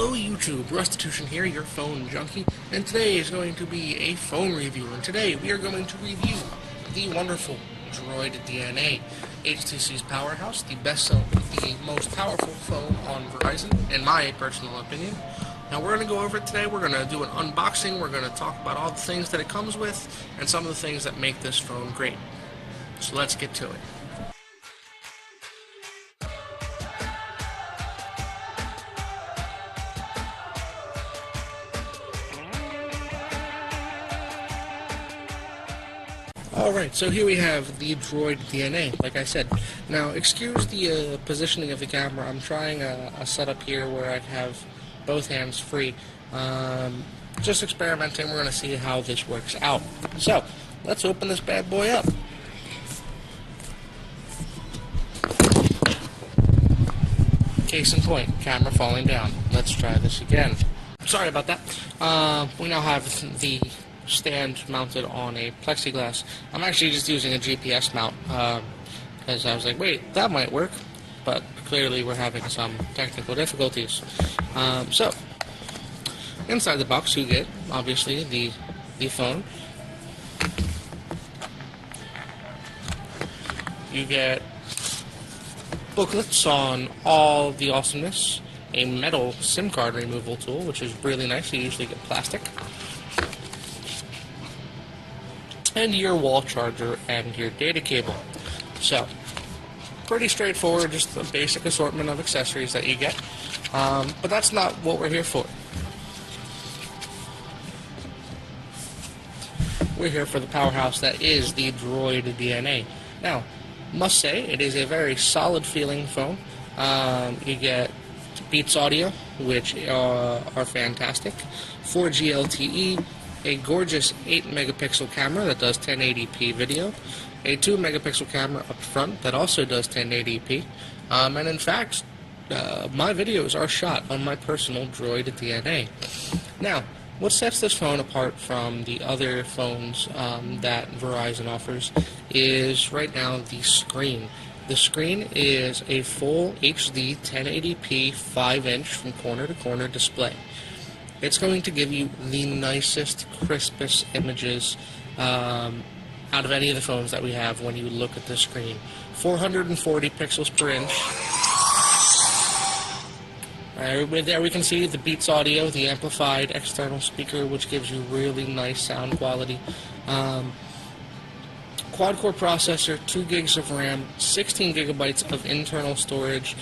Hello YouTube, Restitution here, your phone junkie, and today is going to be a phone review, and today we are going to review the wonderful Droid DNA, HTC's powerhouse, the most powerful phone on Verizon, in my personal opinion. Now we're going to go over it today, we're going to do an unboxing, we're going to talk about all the things that it comes with, and some of the things that make this phone great. So let's get to it. Alright, so here we have the Droid DNA, like I said. Now, excuse the positioning of the camera. I'm trying a setup here where I have both hands free. Just experimenting. We're going to see how this works out. So, let's open this bad boy up. Case in point, camera falling down. Let's try this again. Sorry about that. We now have the stand mounted on a plexiglass. I'm actually just using a GPS mount because I was like, wait, that might work, but clearly we're having some technical difficulties. So inside the box you get obviously the phone. You get booklets on all the awesomeness, a metal SIM card removal tool, which is really nice. You usually get plastic. And your wall charger and your data cable. So, pretty straightforward, just a basic assortment of accessories that you get. But that's not what we're here for. We're here for the powerhouse that is the Droid DNA. Now, must say, it is a very solid feeling phone. You get Beats audio, which are fantastic. 4G LTE. A gorgeous 8-megapixel camera that does 1080p video, a 2-megapixel camera up front that also does 1080p, and in fact, my videos are shot on my personal Droid DNA. Now, what sets this phone apart from the other phones that Verizon offers is right now the screen. The screen is a full HD 1080p 5-inch from corner to corner display. It's going to give you the nicest, crispest images out of any of the phones that we have when you look at the screen. 440 pixels per inch. There we can see the Beats audio, the amplified external speaker, which gives you really nice sound quality. Quad-core processor, 2 gigs of RAM, 16 gigabytes of internal storage,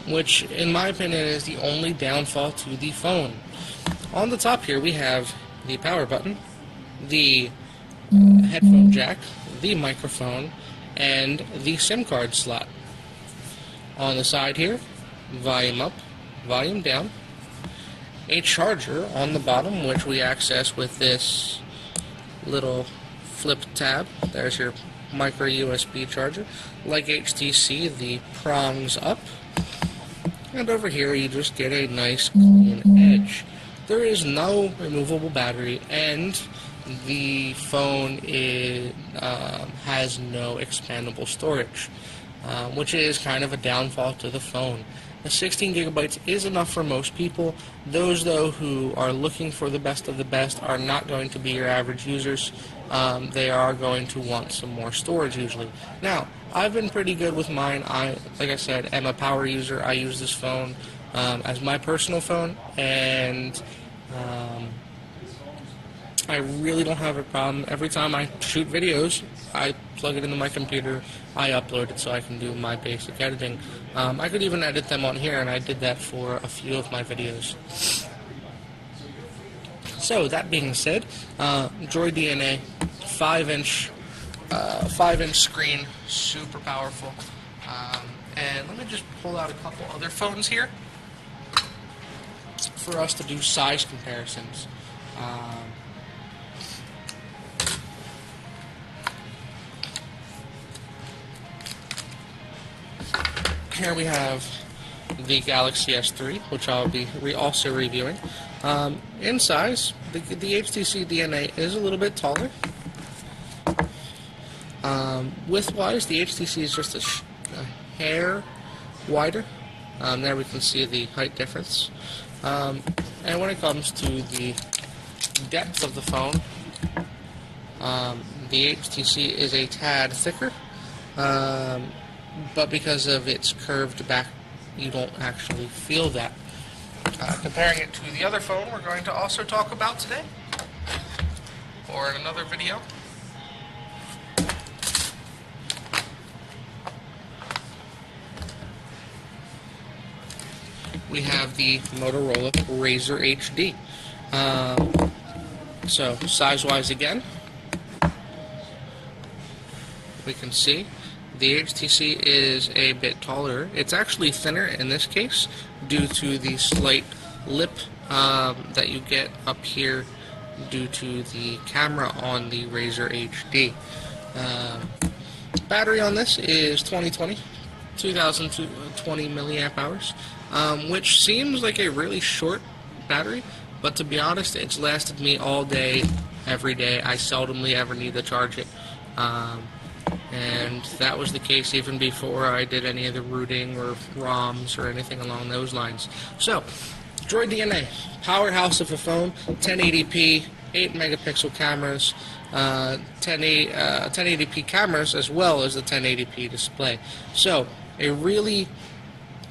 which in my opinion is the only downfall to the phone. On the top here we have the power button, the headphone jack, the microphone, and the SIM card slot. On the side here, volume up, volume down, a charger on the bottom which we access with this little flip tab. There's your micro USB charger. Like HTC, the prongs up, and over here you just get a nice clean edge. There is no removable battery, and the phone has no expandable storage, which is kind of a downfall to the phone. The 16 gigabytes is enough for most people. Those, though, who are looking for the best of the best are not going to be your average users. They are going to want some more storage usually. Now, I've been pretty good with mine. Like I said, am a power user. I use this phone as my personal phone, and I really don't have a problem. Every time I shoot videos, I plug it into my computer, I upload it so I can do my basic editing. I could even edit them on here, and I did that for a few of my videos. So, that being said, Droid DNA, 5-inch screen, super powerful. And let me just pull out a couple other phones here for us to do size comparisons. Here we have the Galaxy S3, which I'll be also reviewing. In size, the HTC DNA is a little bit taller. Width-wise, the HTC is just a hair wider. There we can see the height difference. And when it comes to the depth of the phone, the HTC is a tad thicker, but because of its curved back, you don't actually feel that. Comparing it to the other phone we're going to also talk about today, or in another video, we have the Motorola Razr HD. So size-wise again, we can see the HTC is a bit taller. It's actually thinner in this case due to the slight lip that you get up here due to the camera on the Razr HD. Battery on this is 2020 milliamp hours, which seems like a really short battery, but to be honest, it's lasted me all day, every day. I seldomly ever need to charge it. And that was the case even before I did any of the rooting or ROMs or anything along those lines. So, Droid DNA, powerhouse of a phone, 1080p, 8 megapixel cameras, 1080p cameras as well as the 1080p display. So, a really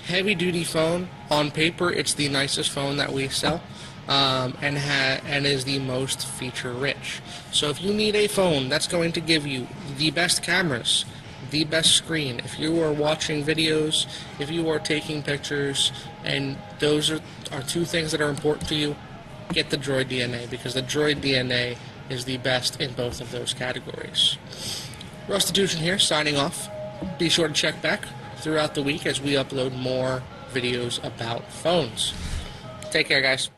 heavy-duty phone. On paper, it's the nicest phone that we sell. And is the most feature-rich. So if you need a phone that's going to give you the best cameras, the best screen, if you are watching videos, if you are taking pictures, and those are two things that are important to you, get the Droid DNA, because the Droid DNA is the best in both of those categories. Rustitution here, signing off. Be sure to check back throughout the week as we upload more videos about phones. Take care, guys.